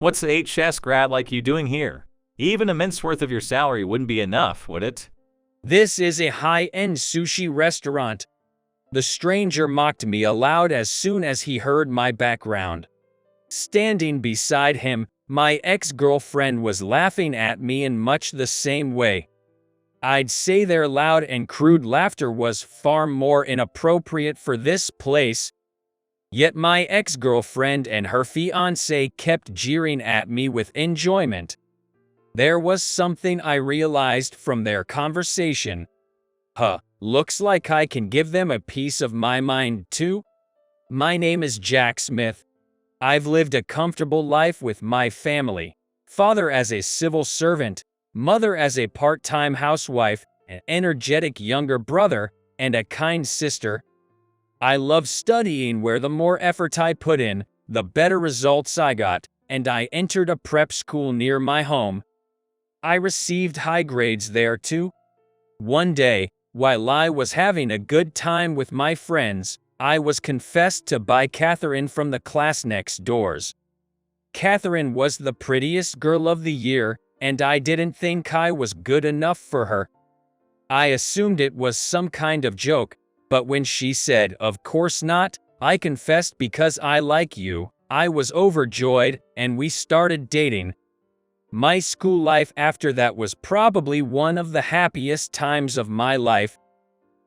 What's the HS grad like you doing here? Even a month's worth of your salary wouldn't be enough, would it? This is a high-end sushi restaurant. The stranger mocked me aloud as soon as he heard my background. Standing beside him, my ex-girlfriend was laughing at me in much the same way. I'd say their loud and crude laughter was far more inappropriate for this place. Yet my ex-girlfriend and her fiance kept jeering at me with enjoyment. There was something I realized from their conversation. Looks like I can give them a piece of my mind too. My name is Jack Smith. I've lived a comfortable life with my family. Father as a civil servant, mother as a part-time housewife, an energetic younger brother, and a kind sister. I love studying where the more effort I put in, the better results I got, and I entered a prep school near my home. I received high grades there too. One day, while I was having a good time with my friends, I was confessed to by Catherine from the class next doors. Catherine was the prettiest girl of the year, and I didn't think I was good enough for her. I assumed it was some kind of joke, but when she said, "Of course not, I confessed because I like you," I was overjoyed, and we started dating. My school life after that was probably one of the happiest times of my life.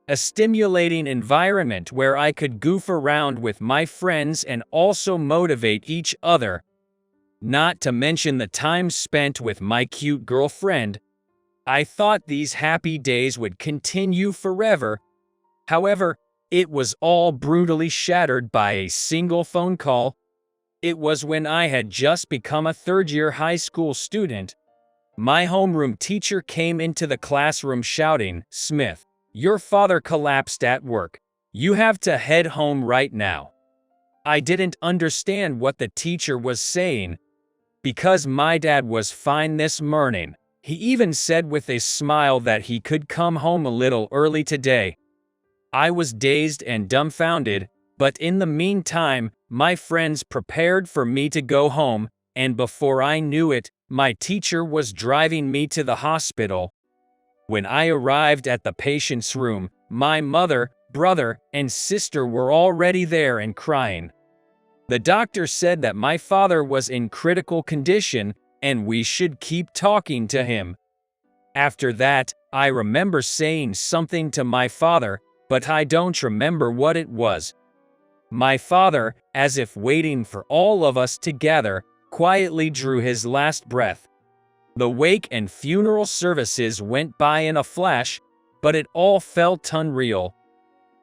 A stimulating environment where I could goof around with my friends and also motivate each other. Not to mention the time spent with my cute girlfriend. I thought these happy days would continue forever. However, it was all brutally shattered by a single phone call. It was when I had just become a third-year high school student. My homeroom teacher came into the classroom shouting, "Smith, your father collapsed at work. You have to head home right now." I didn't understand what the teacher was saying. Because my dad was fine this morning, he even said with a smile that he could come home a little early today. I was dazed and dumbfounded, but in the meantime, my friends prepared for me to go home, and before I knew it, my teacher was driving me to the hospital. When I arrived at the patient's room, my mother, brother, and sister were already there and crying. The doctor said that my father was in critical condition and we should keep talking to him. After that, I remember saying something to my father, but I don't remember what it was. My father, as if waiting for all of us to gather, quietly drew his last breath. The wake and funeral services went by in a flash, but it all felt unreal.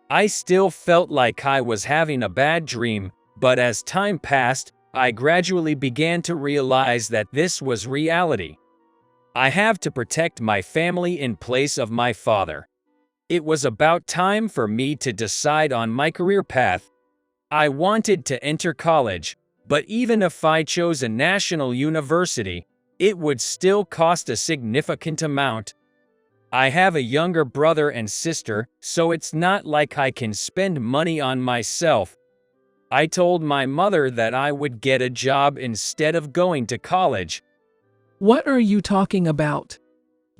I still felt like I was having a bad dream, but as time passed, I gradually began to realize that this was reality. I have to protect my family in place of my father. It was about time for me to decide on my career path. I wanted to enter college, but even if I chose a national university, it would still cost a significant amount. I have a younger brother and sister, so it's not like I can spend money on myself. I told my mother that I would get a job instead of going to college. What are you talking about?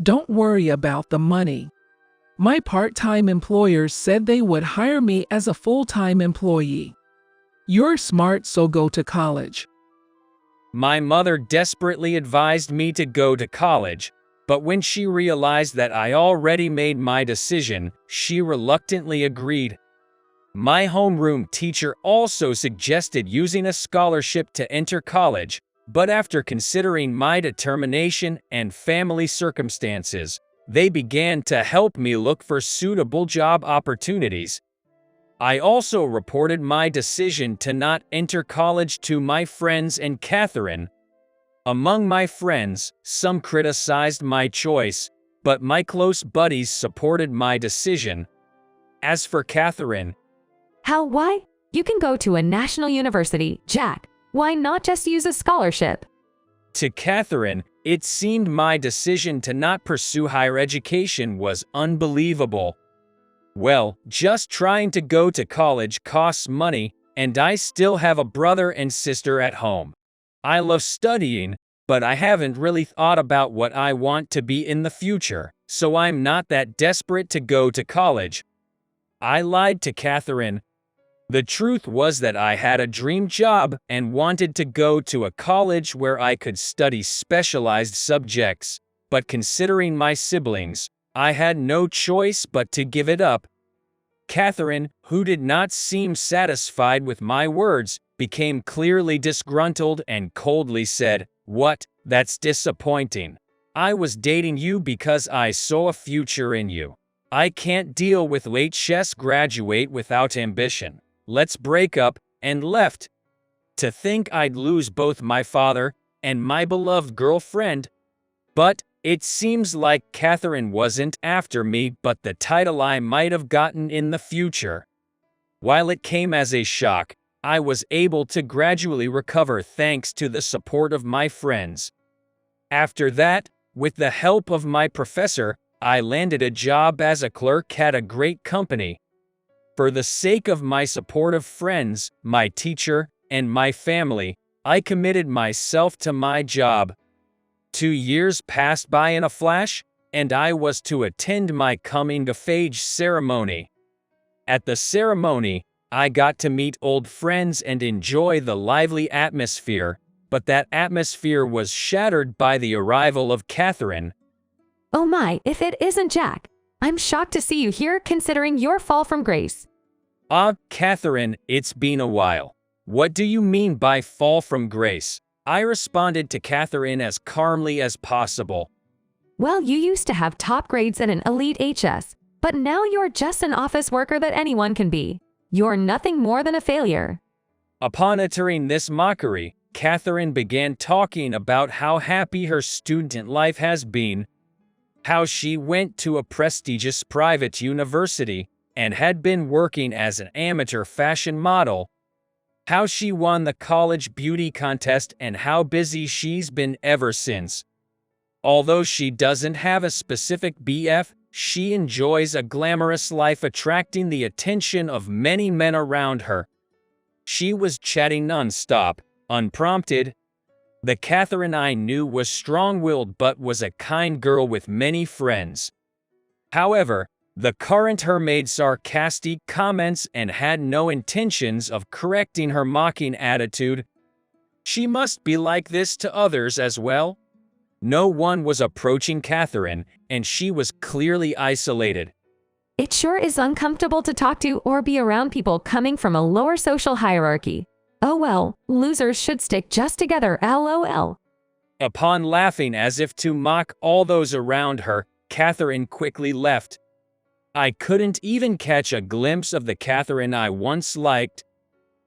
Don't worry about the money. My part-time employers said they would hire me as a full-time employee. You're smart, so go to college. My mother desperately advised me to go to college, but when she realized that I already made my decision, she reluctantly agreed. My homeroom teacher also suggested using a scholarship to enter college, but after considering my determination and family circumstances, they began to help me look for suitable job opportunities. I also reported my decision to not enter college to my friends and Catherine. Among my friends, some criticized my choice, but my close buddies supported my decision. As for Catherine, Why? You can go to a national university, Jack. Why not just use a scholarship? to Catherine, it seemed my decision to not pursue higher education was unbelievable. Well, just trying to go to college costs money, and I still have a brother and sister at home. I love studying, but I haven't really thought about what I want to be in the future, so I'm not that desperate to go to college. I lied to Catherine. The truth was that I had a dream job and wanted to go to a college where I could study specialized subjects, but considering my siblings, I had no choice but to give it up. Catherine, who did not seem satisfied with my words, became clearly disgruntled and coldly said, "What? That's disappointing. I was dating you because I saw a future in you. I can't deal with HS graduate without ambition. Let's break up," and left. To think I'd lose both my father and my beloved girlfriend. But it seems like Catherine wasn't after me but the title I might have gotten in the future. While it came as a shock, I was able to gradually recover thanks to the support of my friends. After that, with the help of my professor, I landed a job as a clerk at a great company. For the sake of my supportive friends, my teacher, and my family, I committed myself to my job. 2 years passed by in a flash, and I was to attend my coming-of-age ceremony. At the ceremony, I got to meet old friends and enjoy the lively atmosphere, but that atmosphere was shattered by the arrival of Catherine. Oh my, if it isn't Jack. I'm shocked to see you here considering your fall from grace. Ah, Catherine, it's been a while. What do you mean by fall from grace? I responded to Catherine as calmly as possible. Well, you used to have top grades and an elite HS, but now you're just an office worker that anyone can be. You're nothing more than a failure. Upon uttering this mockery, Catherine began talking about how happy her student life has been, how she went to a prestigious private university and had been working as an amateur fashion model, how she won the college beauty contest and how busy she's been ever since. Although she doesn't have a specific BF, she enjoys a glamorous life attracting the attention of many men around her. She was chatting non-stop, unprompted. The Catherine I knew was strong-willed but was a kind girl with many friends. However, the current her made sarcastic comments and had no intentions of correcting her mocking attitude. She must be like this to others as well. No one was approaching Catherine, and she was clearly isolated. It sure is uncomfortable to talk to or be around people coming from a lower social hierarchy. Oh well, losers should stick just together, LOL. Upon laughing as if to mock all those around her, Catherine quickly left. I couldn't even catch a glimpse of the Catherine I once liked.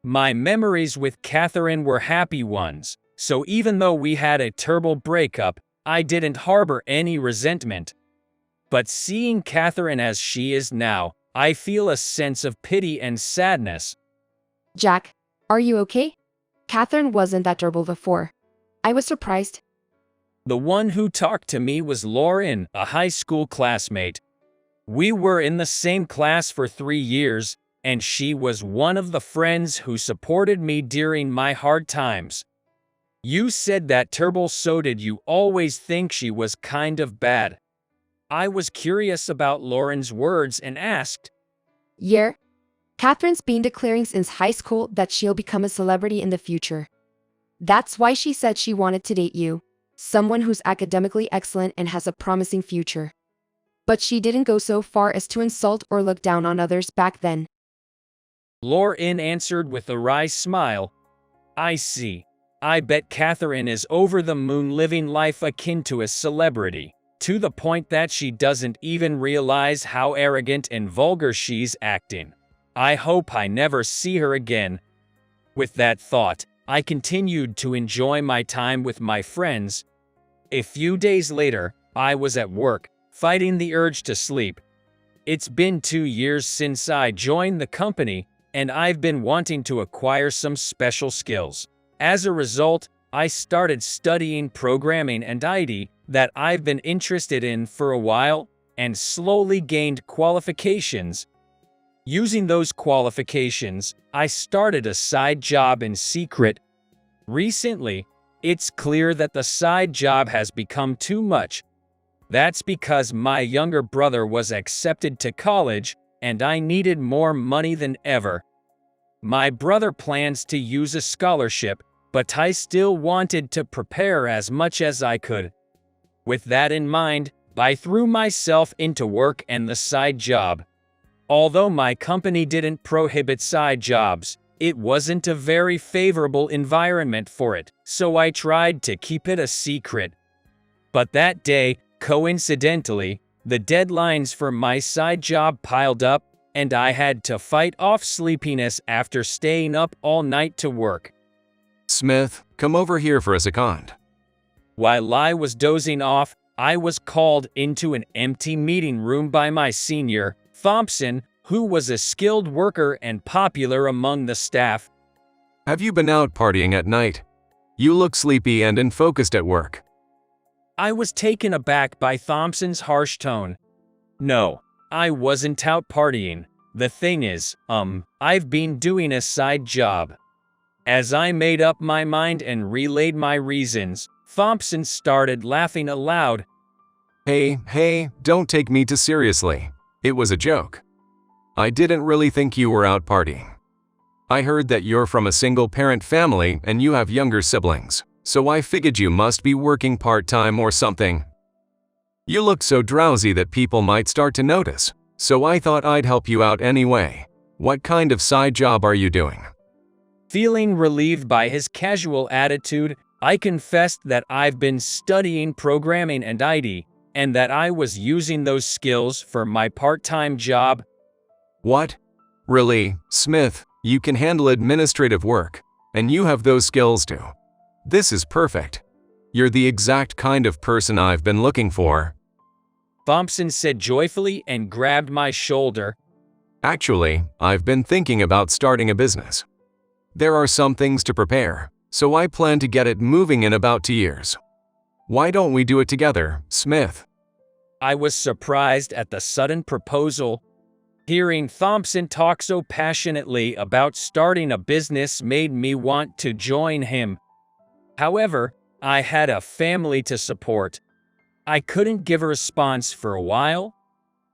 My memories with Catherine were happy ones, so even though we had a terrible breakup, I didn't harbor any resentment. But seeing Catherine as she is now, I feel a sense of pity and sadness. Jack, are you okay? Catherine wasn't that terrible before. I was surprised. The one who talked to me was Lauren, a high school classmate. We were in the same class for 3 years, and she was one of the friends who supported me during my hard times. You said that terrible, so did you always think she was kind of bad? I was curious about Lauren's words and asked. Yeah. Catherine's been declaring since high school that she'll become a celebrity in the future. That's why she said she wanted to date you, someone who's academically excellent and has a promising future. But she didn't go so far as to insult or look down on others back then. Lauren answered with a wry smile. I see. I bet Catherine is over the moon living life akin to a celebrity, to the point that she doesn't even realize how arrogant and vulgar she's acting. I hope I never see her again. With that thought, I continued to enjoy my time with my friends. A few days later, I was at work, fighting the urge to sleep. It's been 2 years since I joined the company, and I've been wanting to acquire some special skills. As a result, I started studying programming and IT that I've been interested in for a while, and slowly gained qualifications. Using those qualifications, I started a side job in secret. Recently, It's clear that the side job has become too much. That's because my younger brother was accepted to college, and I needed more money than ever. My brother plans to use a scholarship, but I still wanted to prepare as much as I could. With that in mind, I threw myself into work and the side job. Although my company didn't prohibit side jobs, it wasn't a very favorable environment for it, so I tried to keep it a secret. But that day, coincidentally, the deadlines for my side job piled up, and I had to fight off sleepiness after staying up all night to work. Smith, come over here for a second. While I was dozing off, I was called into an empty meeting room by my senior, Thompson, who was a skilled worker and popular among the staff. Have you been out partying at night? You look sleepy and unfocused at work. I was taken aback by Thompson's harsh tone. No, I wasn't out partying. The thing is, I've been doing a side job. As I made up my mind and relayed my reasons, Thompson started laughing aloud. Hey, don't take me too seriously. It was a joke. I didn't really think you were out partying. I heard that you're from a single-parent family and you have younger siblings, so I figured you must be working part-time or something. You look so drowsy that people might start to notice, so I thought I'd help you out anyway. What kind of side job are you doing? Feeling relieved by his casual attitude, I confessed that I've been studying programming and IT, and that I was using those skills for my part-time job. What? Really, Smith, you can handle administrative work, and you have those skills too. This is perfect. You're the exact kind of person I've been looking for. Thompson said joyfully and grabbed my shoulder. Actually, I've been thinking about starting a business. There are some things to prepare, so I plan to get it moving in about 2 years. Why don't we do it together, Smith? I was surprised at the sudden proposal. Hearing Thompson talk so passionately about starting a business made me want to join him. However, I had a family to support. I couldn't give a response for a while.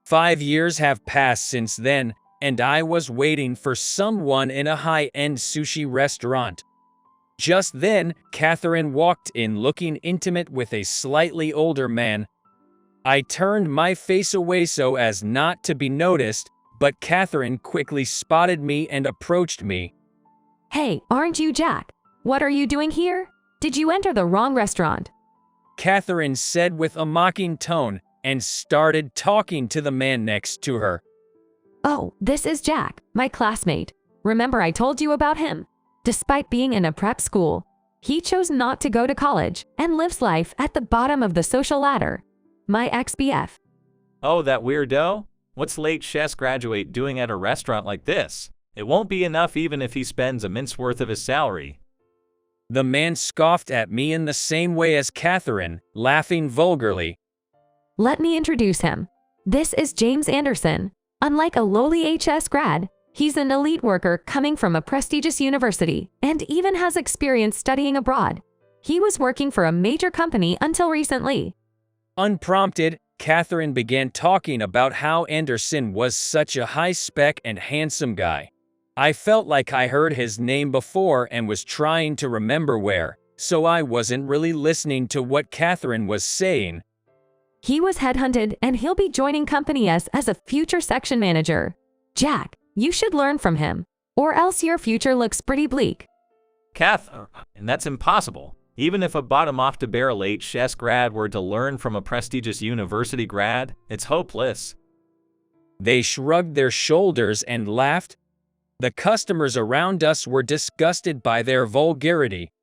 5 years have passed since then, and I was waiting for someone in a high-end sushi restaurant. Just then, Catherine walked in looking intimate with a slightly older man. I turned my face away so as not to be noticed, but Catherine quickly spotted me and approached me. Hey, aren't you Jack? What are you doing here? Did you enter the wrong restaurant? Catherine said with a mocking tone and started talking to the man next to her. Oh, this is Jack, my classmate. Remember I told you about him? Despite being in a prep school, he chose not to go to college and lives life at the bottom of the social ladder. My ex-BF. Oh, that weirdo? What's late chess graduate doing at a restaurant like this? It won't be enough even if he spends a month's worth of his salary. The man scoffed at me in the same way as Catherine, laughing vulgarly. Let me introduce him. This is James Anderson. Unlike a lowly HS grad, he's an elite worker coming from a prestigious university and even has experience studying abroad. He was working for a major company until recently. Unprompted, Catherine began talking about how Anderson was such a high-spec and handsome guy. I felt like I heard his name before and was trying to remember where, so I wasn't really listening to what Catherine was saying. He was headhunted and he'll be joining Company S as a future section manager. Jack, you should learn from him, or else your future looks pretty bleak. Kath, and that's impossible. Even if a bottom-off-to-barrel HS grad were to learn from a prestigious university grad, it's hopeless. They shrugged their shoulders and laughed. The customers around us were disgusted by their vulgarity.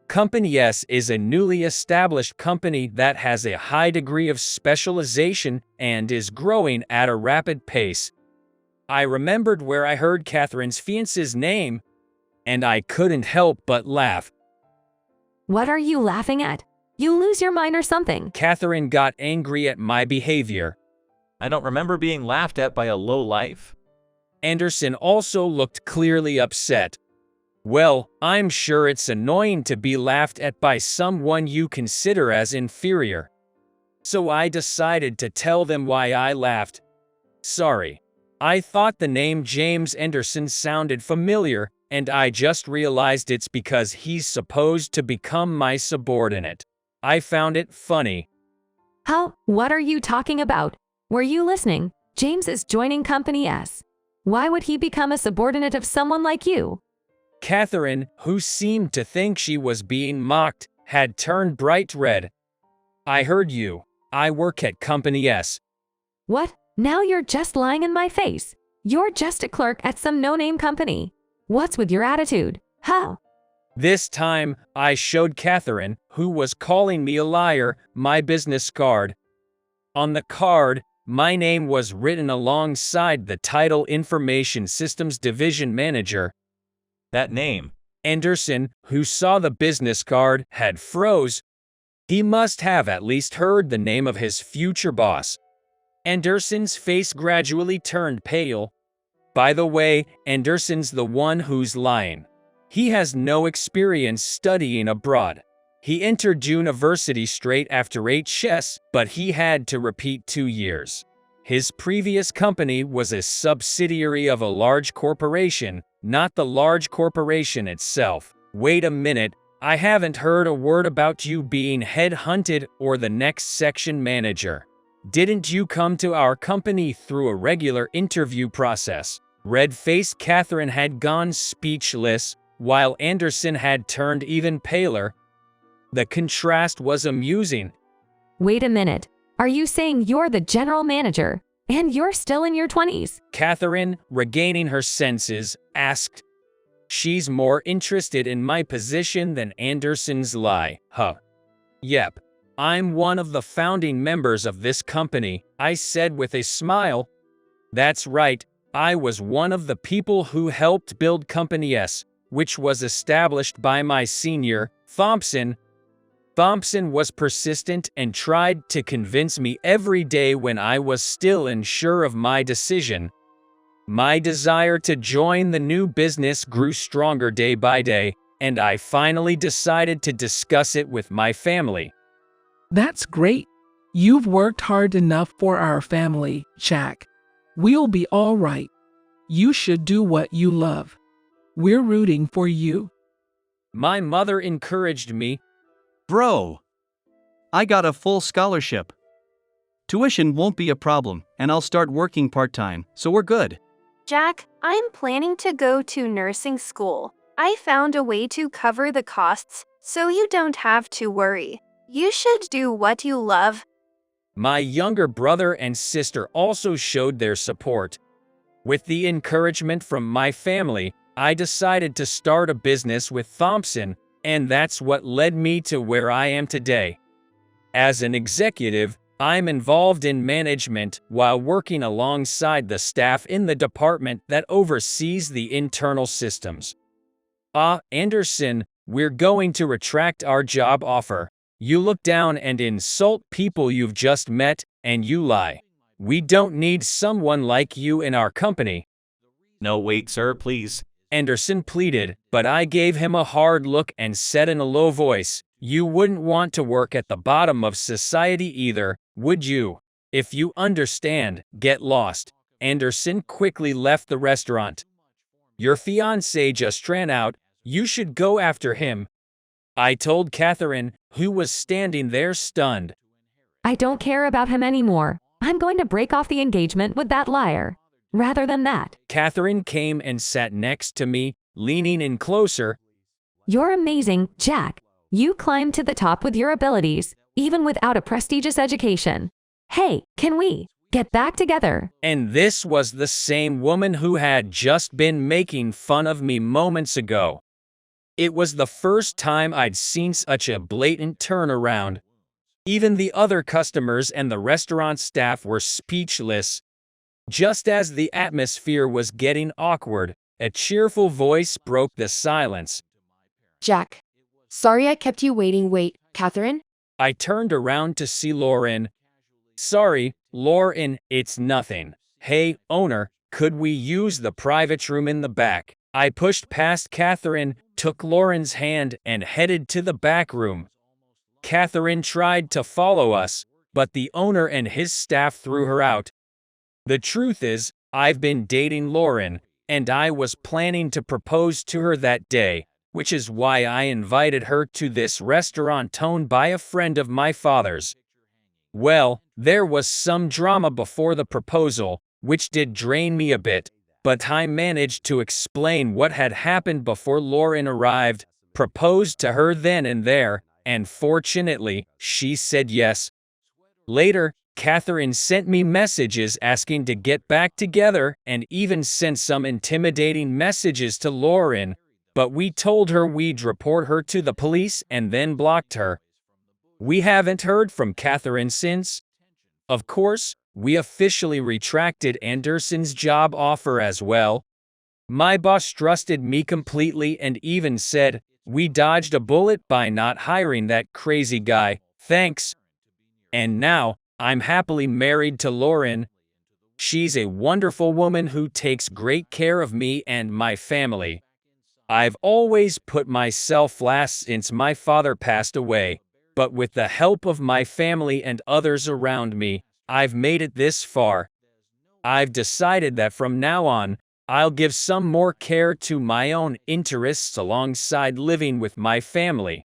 Company S is a newly established company that has a high degree of specialization and is growing at a rapid pace. I remembered where I heard Catherine's fiance's name, and I couldn't help but laugh. What are you laughing at? You lose your mind or something. Catherine got angry at my behavior. I don't remember being laughed at by a lowlife. Anderson also looked clearly upset. Well, I'm sure it's annoying to be laughed at by someone you consider as inferior. So I decided to tell them why I laughed. Sorry. I thought the name James Anderson sounded familiar, and I just realized it's because he's supposed to become my subordinate. I found it funny. How? What are you talking about? Were you listening? James is joining Company S. Why would he become a subordinate of someone like you? Catherine, who seemed to think she was being mocked, had turned bright red. I heard you. I work at Company S. What? Now you're just lying in my face. You're just a clerk at some no-name company. What's with your attitude? How? This time, I showed Catherine, who was calling me a liar, my business card. On the card, my name was written alongside the title Information Systems Division Manager. That name. Anderson, who saw the business card, had froze. He must have at least heard the name of his future boss. Anderson's face gradually turned pale. By the way, Anderson's the one who's lying. He has no experience studying abroad. He entered university straight after HS, but he had to repeat 2 years. His previous company was a subsidiary of a large corporation, not the large corporation itself. Wait a minute, I haven't heard a word about you being headhunted or the next section manager. Didn't you come to our company through a regular interview process? Red-faced Catherine had gone speechless, while Anderson had turned even paler. The contrast was amusing. Wait a minute. Are you saying you're the general manager, and you're still in your 20s? Catherine, regaining her senses, asked. She's more interested in my position than Anderson's lie, huh? Yep. I'm one of the founding members of this company, I said with a smile. That's right, I was one of the people who helped build Company S, which was established by my senior, Thompson. Thompson was persistent and tried to convince me every day when I was still unsure of my decision. My desire to join the new business grew stronger day by day, and I finally decided to discuss it with my family. That's great. You've worked hard enough for our family, Jack. We'll be all right. You should do what you love. We're rooting for you. My mother encouraged me. Bro, I got a full scholarship. Tuition won't be a problem, and I'll start working part-time, so we're good. Jack, I'm planning to go to nursing school. I found a way to cover the costs, so you don't have to worry. You should do what you love. My younger brother and sister also showed their support. With the encouragement from my family, I decided to start a business with Thompson, and that's what led me to where I am today. As an executive, I'm involved in management while working alongside the staff in the department that oversees the internal systems. Anderson, we're going to retract our job offer. You look down and insult people you've just met, and you lie. We don't need someone like you in our company. No, wait, sir, please. Anderson pleaded, but I gave him a hard look and said in a low voice, you wouldn't want to work at the bottom of society either, would you? If you understand, get lost. Anderson quickly left the restaurant. Your fiance just ran out, you should go after him. I told Catherine, who was standing there stunned. I don't care about him anymore. I'm going to break off the engagement with that liar. Rather than that. Catherine came and sat next to me, leaning in closer. You're amazing, Jack. You climbed to the top with your abilities, even without a prestigious education. Hey, can we get back together? And this was the same woman who had just been making fun of me moments ago. It was the first time I'd seen such a blatant turnaround. Even the other customers and the restaurant staff were speechless. Just as the atmosphere was getting awkward, a cheerful voice broke the silence. Jack. Sorry I kept you waiting. Wait, Catherine? I turned around to see Lauren. Sorry, Lauren, it's nothing. Hey, owner, could we use the private room in the back? I pushed past Catherine, took Lauren's hand, and headed to the back room. Catherine tried to follow us, but the owner and his staff threw her out. The truth is, I've been dating Lauren, and I was planning to propose to her that day, which is why I invited her to this restaurant owned by a friend of my father's. Well, there was some drama before the proposal, which did drain me a bit, but I managed to explain what had happened before Lauren arrived, proposed to her then and there, and fortunately, she said yes. Later, Catherine sent me messages asking to get back together and even sent some intimidating messages to Lauren, but we told her we'd report her to the police and then blocked her. We haven't heard from Catherine since. Of course, we officially retracted Anderson's job offer as well. My boss trusted me completely and even said, "We dodged a bullet by not hiring that crazy guy, thanks." And now, I'm happily married to Lauren. She's a wonderful woman who takes great care of me and my family. I've always put myself last since my father passed away, but with the help of my family and others around me, I've made it this far. I've decided that from now on, I'll give some more care to my own interests alongside living with my family.